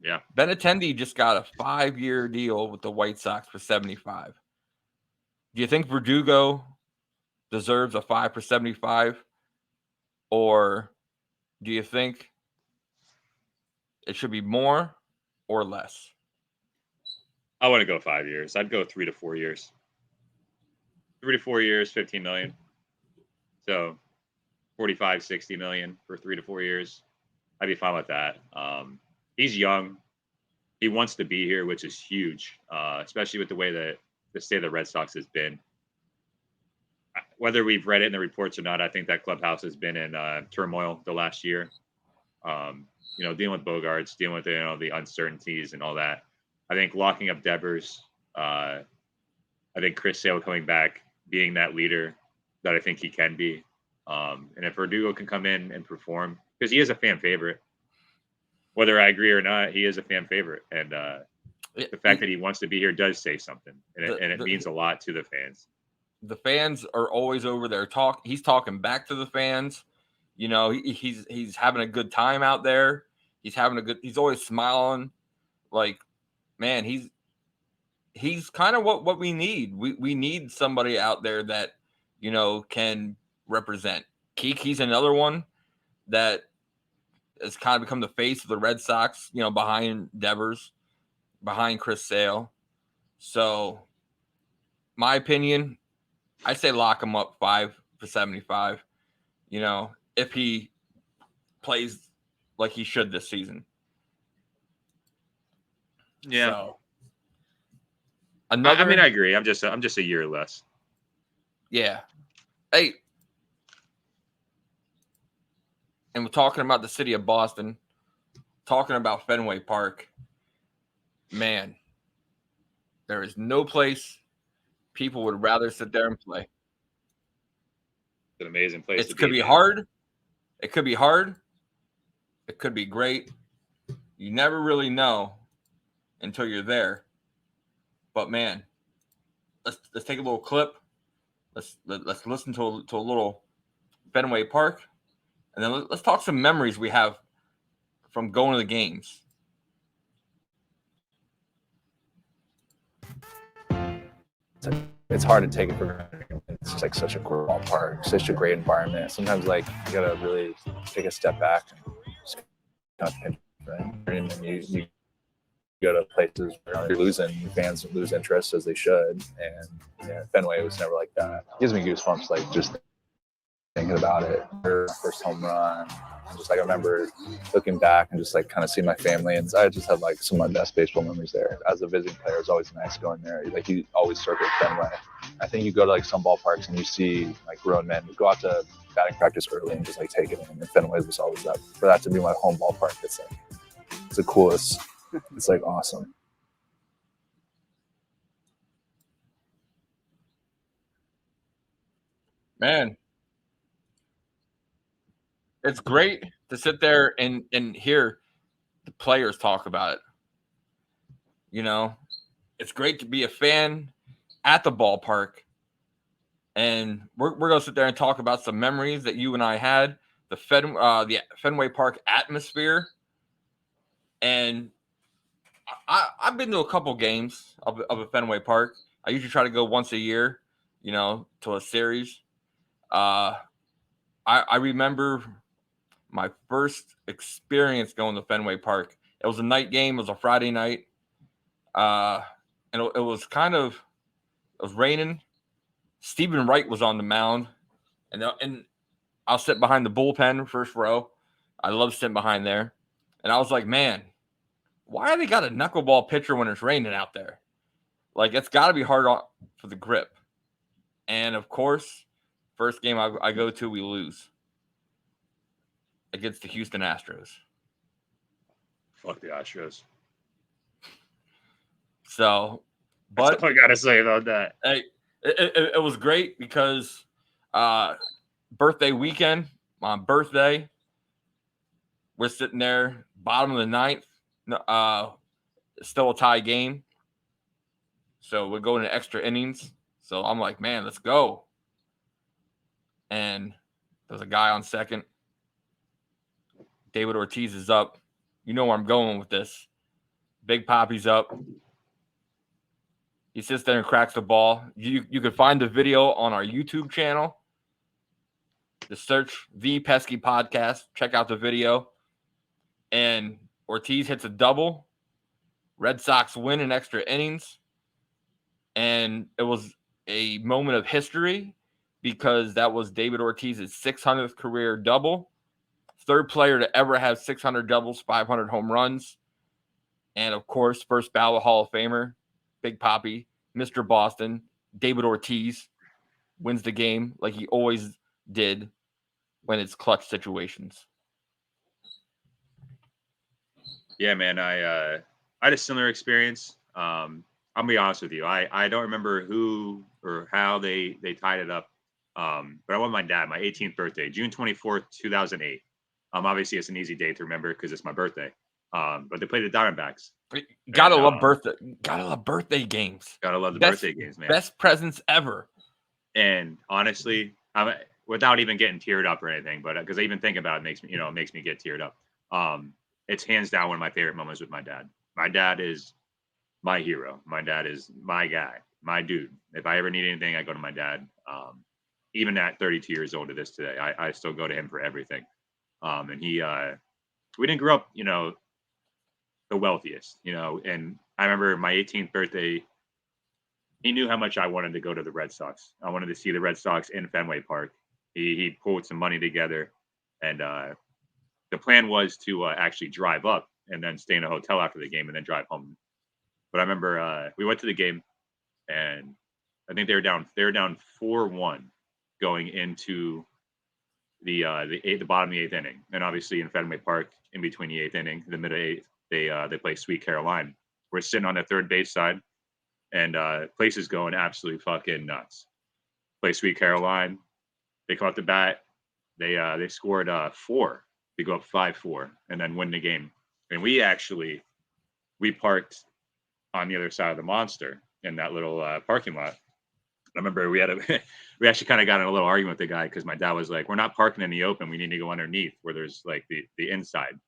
Yeah. Benintendi just got a 5-year deal with the White Sox for 75. Do you think Verdugo deserves a 5 for 75? Or do you think it should be more or less? I want to go 5 years. I'd go 3 to 4 years. 3 to 4 years, 15 million. So 45, 60 million for 3 to 4 years. I'd be fine with that. He's young. He wants to be here, which is huge, especially with the way that the state of the Red Sox has been. Whether we've read it in the reports or not, I think that clubhouse has been in turmoil the last year. Dealing with Bogarts, dealing with the uncertainties and all that. I think locking up Devers, I think Chris Sale coming back, being that leader that I think he can be. And if Verdugo can come in and perform, because he is a fan favorite, whether I agree or not, he is a fan favorite. And the fact that he wants to be here does say something. And it means a lot to the fans. The fans are always over there. He's talking back to the fans. He's having a good time out there. He's always smiling. Like, man, he's kind of what we need. We need somebody out there that, can represent. Kiki's another one that has kind of become the face of the Red Sox, behind Devers. behind Chris Sale. So, my opinion, I say lock him up 5 for 75. You know, if he plays like he should this season. Yeah. So, another. I mean, I agree. I'm just a year less. Yeah. Hey. And we're talking about the city of Boston, talking about Fenway Park. Man, there is no place people would rather sit there and play. It's an amazing place. It could be hard. It could be hard. It could be great. You never really know until you're there. But man, let's take a little clip. Let's listen to a little Fenway Park, and then let's talk some memories we have from going to the games. It's hard to take it for granted. It's just like such a cool ballpark, such a great environment. Sometimes like you gotta really take a step back and just kind of pinch, and you go to places where you're losing, fans lose interest as they should, and yeah, Fenway was never like that. It gives me goosebumps like just thinking about it. First home run. Just like I remember looking back and just like kind of seeing my family, and I just had like some of my best baseball memories there. As a visiting player, it's always nice going there. Like you always circle Fenway. I think you go to like some ballparks and you see like grown men go out to batting practice early and just like take it in. And Fenway was always that. For that to be my home ballpark, it's like it's the coolest. It's like awesome. Man, it's great to sit there and hear the players talk about it. You know, it's great to be a fan at the ballpark. And we're going to sit there and talk about some memories that you and I had, the Fenway Park atmosphere. And I've been to a couple games of a Fenway Park. I usually try to go once a year, you know, to a series. I remember my first experience going to Fenway Park. It was a night game. It was a Friday night. And it was raining. Stephen Wright was on the mound. And I'll sit behind the bullpen, first row. I love sitting behind there. And I was like, man, why they got a knuckleball pitcher when it's raining out there? Like, it's got to be hard for the grip. And, of course, first game I go to, we lose against the Houston Astros. Fuck the Astros. So, but that's all I got to say about that. Hey, it was great because birthday weekend, my birthday, we're sitting there, bottom of the ninth, still a tie game. So we're going to extra innings. So I'm like, man, let's go. And there's a guy on second. David Ortiz is up. You know where I'm going with this. Big Poppy's up. He sits there and cracks the ball. You can find the video on our YouTube channel. Just search the Pesky Podcast. Check out the video. And Ortiz hits a double. Red Sox win in extra innings. And it was a moment of history because that was David Ortiz's 600th career double. Third player to ever have 600 doubles, 500 home runs. And, of course, first ballot Hall of Famer, Big Poppy, Mr. Boston, David Ortiz wins the game like he always did when it's clutch situations. Yeah, man, I had a similar experience. I'll be honest with you. I don't remember who or how they tied it up. But I went with my dad, my 18th birthday, June 24th, 2008. Obviously, it's an easy day to remember because it's my birthday. But they played the Diamondbacks. Gotta love birthday games. Gotta love the birthday games, man. Best presents ever. And honestly, without even getting teared up or anything, but because I even think about it, it makes me get teared up. It's hands down one of my favorite moments with my dad. My dad is my hero. My dad is my guy, my dude. If I ever need anything, I go to my dad. Even at 32 years old to this today, I still go to him for everything. And we didn't grow up, the the wealthiest, you know. And I remember my 18th birthday, he knew how much I wanted to go to the Red Sox. I wanted to see the Red Sox in Fenway Park. He pulled some money together, and the plan was to actually drive up and then stay in a hotel after the game and then drive home. But I remember we went to the game, and I think they were down 4-1 going into the bottom of the 8th inning. And obviously in Fenway Park, in between the 8th inning, the middle 8th, they play Sweet Caroline. We're sitting on the third base side, and place is going absolutely fucking nuts. Play Sweet Caroline. They caught the bat. They scored 4 to go up 5-4 and then win the game. And we parked on the other side of the Monster in that little parking lot. I remember we actually kind of got in a little argument with the guy because my dad was like, "We're not parking in the open. We need to go underneath where there's like the inside."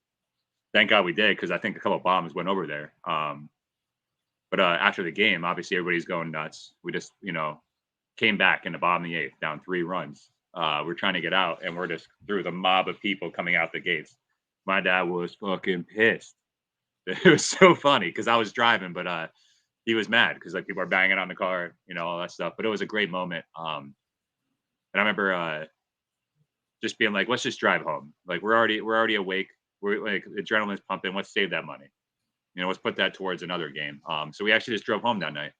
Thank God we did, because I think a couple of bombs went over there. But after the game, obviously everybody's going nuts. We just, came back in the bottom of the 8th, down 3 runs. We're trying to get out, and we're just through the mob of people coming out the gates. My dad was fucking pissed. It was so funny because I was driving, but he was mad because like people are banging on the car, all that stuff. But it was a great moment. And I remember just being like, let's just drive home. Like we're already awake. We're like adrenaline's pumping. Let's save that money. Let's put that towards another game. So we actually just drove home that night.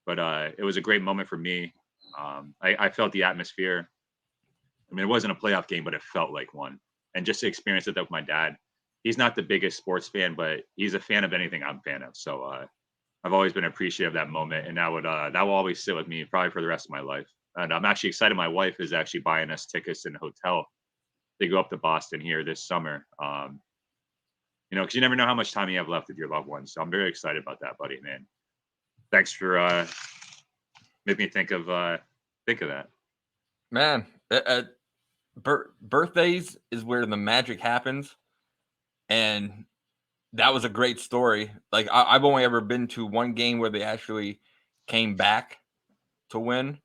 But it was a great moment for me. I felt the atmosphere. I mean, it wasn't a playoff game, but it felt like one. And just to experience it with my dad. He's not the biggest sports fan, but he's a fan of anything I'm a fan of. So I've always been appreciative of that moment, and that will always sit with me probably for the rest of my life. And I'm actually excited. My wife is actually buying us tickets in a hotel to go up to Boston here this summer. Because you never know how much time you have left with your loved ones. So I'm very excited about that, buddy, man. Thanks for making me think of that. Man, birthdays is where the magic happens. And that was a great story. Like I've only ever been to one game where they actually came back to win.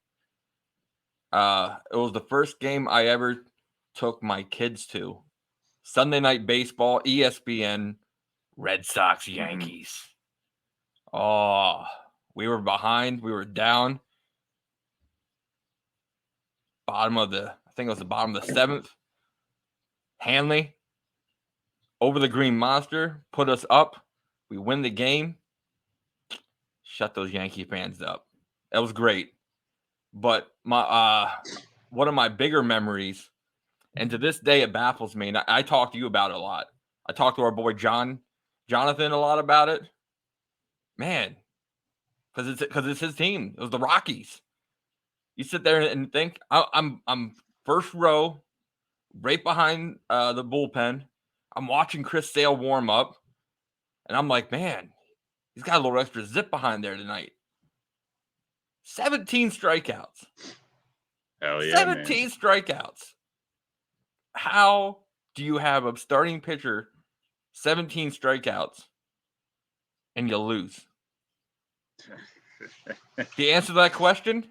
It was the first game I ever took my kids to. Sunday Night Baseball, ESPN, Red Sox, Yankees. Oh, we were behind. We were down. I think it was the bottom of the 7th. Hanley, over the Green Monster, put us up. We win the game. Shut those Yankee fans up. That was great. But my one of my bigger memories, and to this day it baffles me, and I talk to you about it a lot. I talked to our boy Jonathan a lot about it. Man, because it's his team. It was the Rockies. You sit there and think I'm first row, right behind the bullpen. I'm watching Chris Sale warm up, and I'm like, man, he's got a little extra zip behind there tonight. 17 strikeouts. Hell yeah, 17 strikeouts. How do you have a starting pitcher 17 strikeouts and you lose? The answer to that question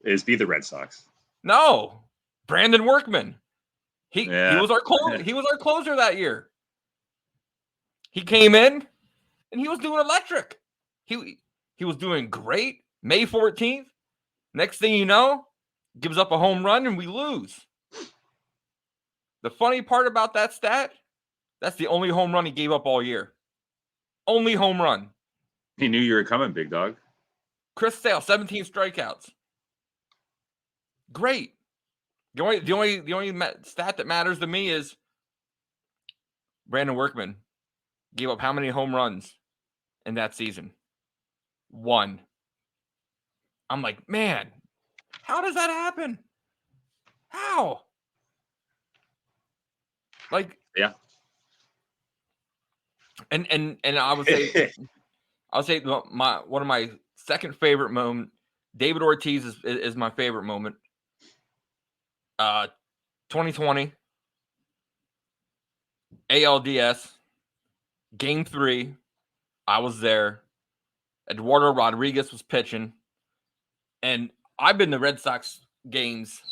is be the Red Sox. No. Brandon Workman. He was our closer. He was our closer that year. He came in and he was doing electric. He was doing great. May 14th. Next thing you know, gives up a home run and we lose. The funny part about that stat, that's the only home run he gave up all year. Only home run. He knew you were coming, big dog. Chris Sale, 17 strikeouts. Great. The only stat that matters to me is Brandon Workman gave up how many home runs in that season? 1. I'm like, man, how does that happen? How? Like, yeah. And I would say one of my second favorite moment. David Ortiz is my favorite moment. 2020 ALDS Game 3. I was there. Eduardo Rodriguez was pitching, and I've been to Red Sox games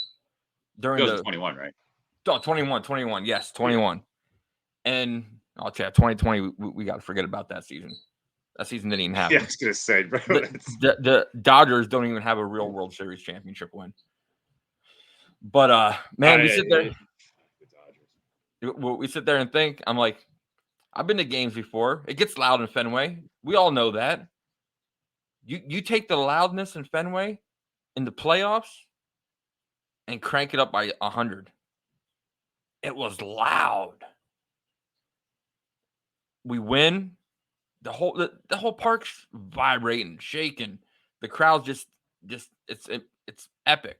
during the 21, right? Oh, 21. Yes, 21. And I'll tell you, 2020, we got to forget about that season. That season didn't even happen. Yeah, I was gonna say, bro. The Dodgers don't even have a real World Series championship win. But man, we sit there. We sit there and think. I'm like, I've been to games before. It gets loud in Fenway. We all know that. You take the loudness in Fenway in the playoffs and crank it up by 100. It was loud. We win. The whole park's vibrating, shaking. The crowd's just it's epic.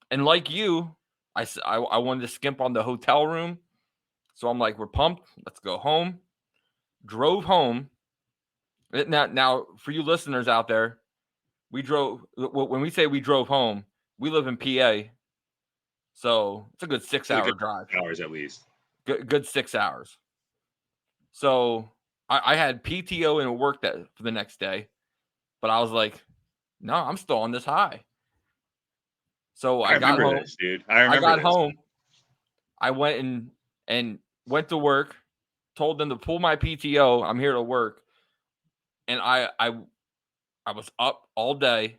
And like you, I wanted to skimp on the hotel room. So I'm like, we're pumped. Let's go home. Drove home. Now, for you listeners out there, we drove. When we say we drove home, we live in PA, so it's a good 6-hour drive. Hours at least. Good 6 hours. So I had PTO and work for the next day, but I was like, no, I'm still on this high. So I got home. This, dude. I got home. I went and went to work. Told them to pull my PTO. I'm here to work. And I was up all day.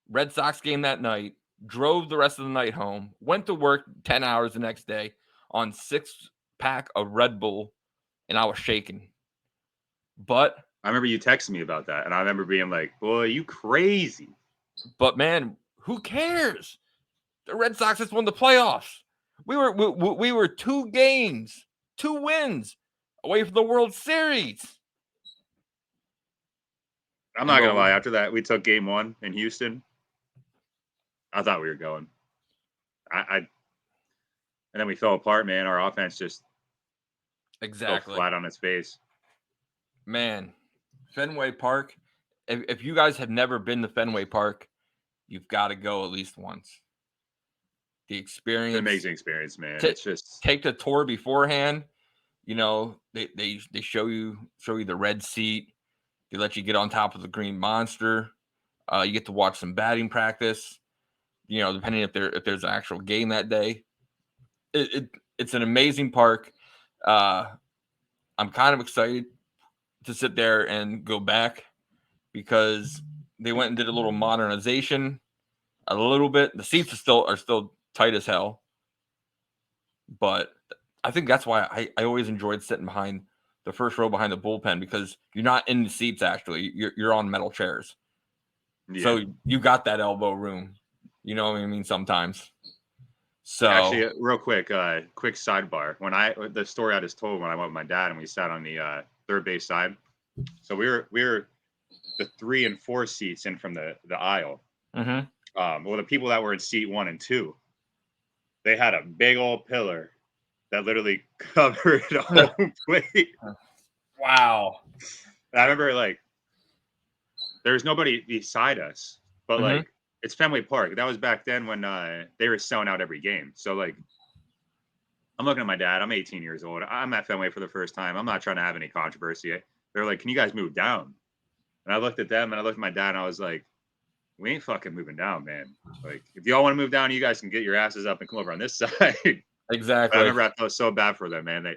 Red Sox game that night. Drove the rest of the night home. Went to work 10 hours the next day on 6-pack of Red Bull, and I was shaking. But I remember you texting me about that, and I remember being like, "Boy, you crazy!" But man, who cares? The Red Sox just won the playoffs. We were 2 games, 2 wins away from the World Series. I'm not gonna lie. After that, we took Game 1 in Houston. I thought we were going. And then we fell apart, man. Our offense just fell flat on its face. Man, Fenway Park. If you guys have never been to Fenway Park, you've got to go at least once. The experience, it's an amazing experience, man. It's just take the tour beforehand. You know, they show you the red seat. They let you get on top of the green monster. You get to watch some batting practice. You know, depending if there's an actual game that day. It's an amazing park. I'm kind of excited to sit there and go back because they went and did a little modernization, a little bit. The seats are still tight as hell, but I think that's why I always enjoyed sitting behind the first row behind the bullpen because you're not in the seats actually. You're on metal chairs, so you got that elbow room. You know what I mean? Sometimes. So actually, real quick sidebar. When the story I just told when I went with my dad and we sat on the third base side. So we were the 3 and 4 seats in from the aisle. Mm-hmm. Well, the people that were in seat 1 and 2, they had a big old pillar that literally covered a home plate. Wow. And I remember like there's nobody beside us, but like it's Fenway Park. That was back then when they were selling out every game. So like I'm looking at my dad. I'm 18 years old. I'm at Fenway for the first time. I'm not trying to have any controversy. They're like, "Can you guys move down?" And I looked at them and I looked at my dad and I was like, "We ain't fucking moving down, man. Like, if y'all want to move down, you guys can get your asses up and come over on this side." Exactly. I remember I felt so bad for them, man.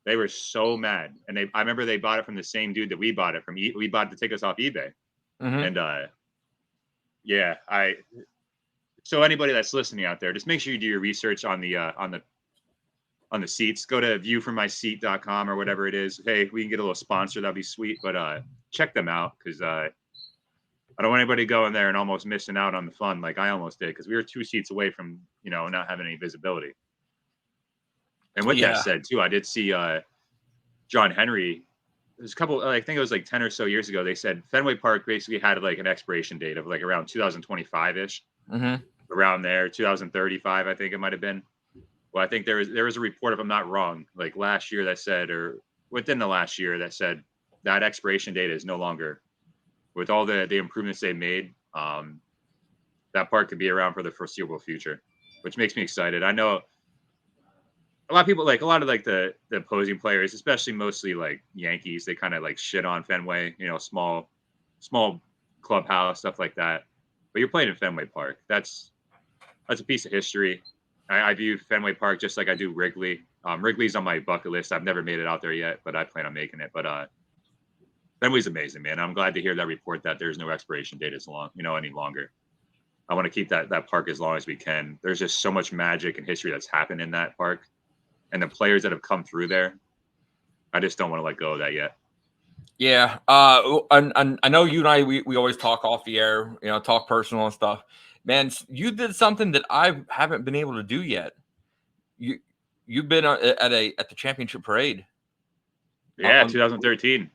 They were so mad, and I remember they bought it from the same dude that we bought it from. We bought the tickets off eBay, and So anybody that's listening out there, just make sure you do your research on the seats. Go to viewfrommyseat.com or whatever it is. Hey, we can get a little sponsor. That'd be sweet. But check them out because I don't want anybody going there and almost missing out on the fun like I almost did because we were 2 seats away from not having any visibility. And with that said, too, I did see John Henry. There's a couple. I think it was like 10 or so years ago. They said Fenway Park basically had like an expiration date of like around 2025-ish, around there, 2035, I think it might have been. Well, I think there was a report, if I'm not wrong, like last year that said, or within the last year that said that expiration date is no longer. With all the improvements they made, that park could be around for the foreseeable future, which makes me excited. I know a lot of people, like a lot of like the opposing players, especially mostly like Yankees, they kind of like shit on Fenway, small clubhouse, stuff like that. But you're playing in Fenway Park. That's a piece of history. I view Fenway Park just like I do Wrigley. Wrigley's on my bucket list. I've never made it out there yet, but I plan on making it. But Fenway's amazing, man. I'm glad to hear that report that there's no expiration date any longer. I want to keep that park as long as we can. There's just so much magic and history that's happened in that park, and the players that have come through there. I just don't want to let go of that yet. Yeah. And I know you and I, we always talk off the air, talk personal and stuff. Man, you did something that I haven't been able to do yet. You've been at the championship parade. Yeah, 2013.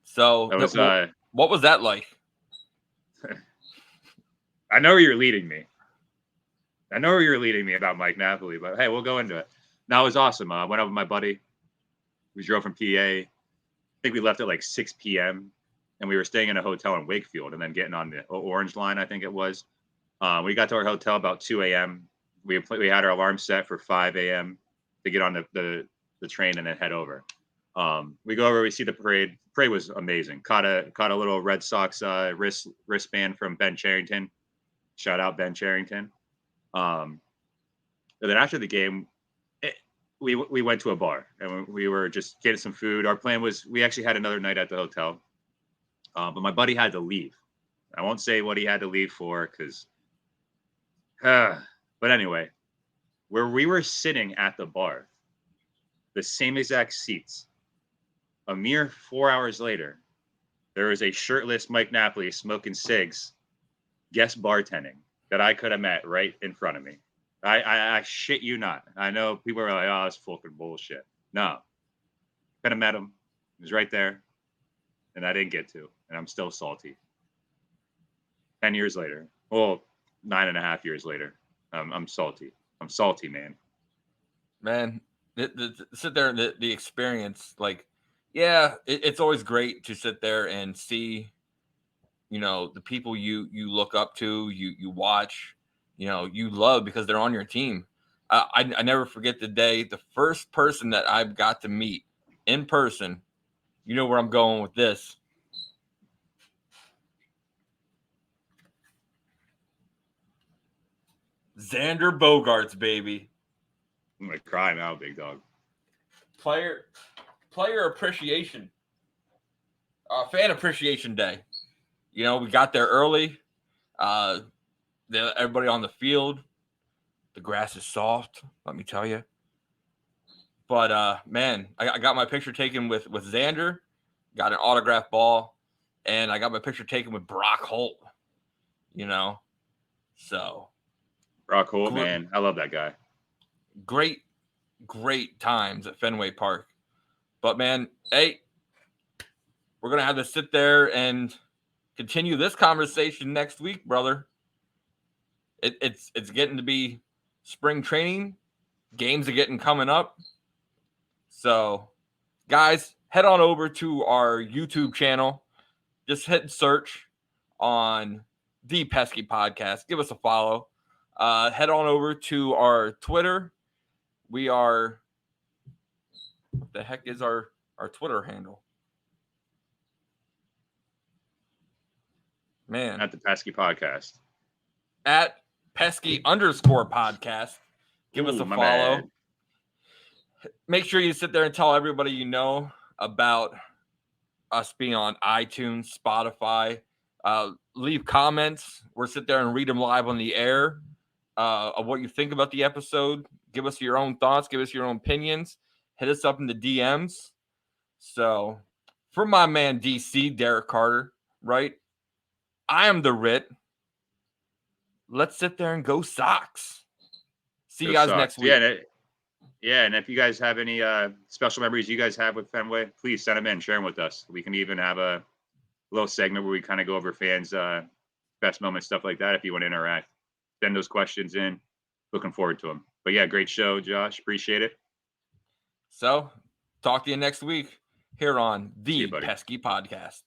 So that was, what was that like? I know where you're leading me. About Mike Napoli, but hey, we'll go into it. No, it was awesome. I went up with my buddy. We drove from PA. I think we left at like 6 p.m. and we were staying in a hotel in Wakefield and then getting on the Orange Line, I think it was. We got to our hotel about 2 a.m. We had our alarm set for 5 a.m. to get on the train and then head over. We go over, we see the parade. The parade was amazing. Caught a little Red Sox wristband from Ben Charrington. Shout out Ben Charrington. And then after the game, we went to a bar and we were just getting some food. Our plan was we actually had another night at the hotel, but my buddy had to leave. I won't say what he had to leave for because, but anyway, where we were sitting at the bar, the same exact seats, a mere 4 hours later, there was a shirtless Mike Napoli smoking cigs, guest bartending that I could have met right in front of me. I shit you not. I know people are like, oh, it's fucking bullshit. No. Could have met him. He was right there. And I didn't get to. And I'm still salty. 10 years later. Well, 9.5 years later. I'm salty. I'm salty, man. Man, sit there and the experience, like, yeah, it's always great to sit there and see, the people you look up to, you watch, you love because they're on your team. I never forget the first person that I got to meet in person. You know where I'm going with this. Xander Bogaerts, baby. I'm going to cry now, big dog. Player appreciation. Fan appreciation day. We got there early. Everybody on the field. The grass is soft, let me tell you. But, man, I got my picture taken with Xander, got an autographed ball, and I got my picture taken with Brock Holt, So. Brock Holt, man. I love that guy. Great times at Fenway Park. But, man, hey, we're going to have to sit there and continue this conversation next week, brother. It's getting to be spring training. Games are getting coming up. So, guys, head on over to our YouTube channel. Just hit search on the Pesky Podcast. Give us a follow. Head on over to our Twitter. We are, what the heck is our Twitter handle? Man. At the Pesky Podcast. At Pesky_podcast. Give us a follow. Bad. Make sure you sit there and tell everybody you know about us being on iTunes, Spotify. Leave comments. We'll sit there and read them live on the air of what you think about the episode. Give us your own thoughts. Give us your own opinions. Hit us up in the DMs. So, for my man DC, Derek Carter, right? I am the Ritt. Let's sit there and go Sox. See you guys next week. Yeah, and if you guys have any special memories you guys have with Fenway, please send them in, share them with us. We can even have a little segment where we kind of go over fans' best moments, stuff like that. If you want to interact, send those questions in. Looking forward to them. But yeah, great show, Josh. Appreciate it. So, talk to you next week here on the buddy. Pesky Podcast.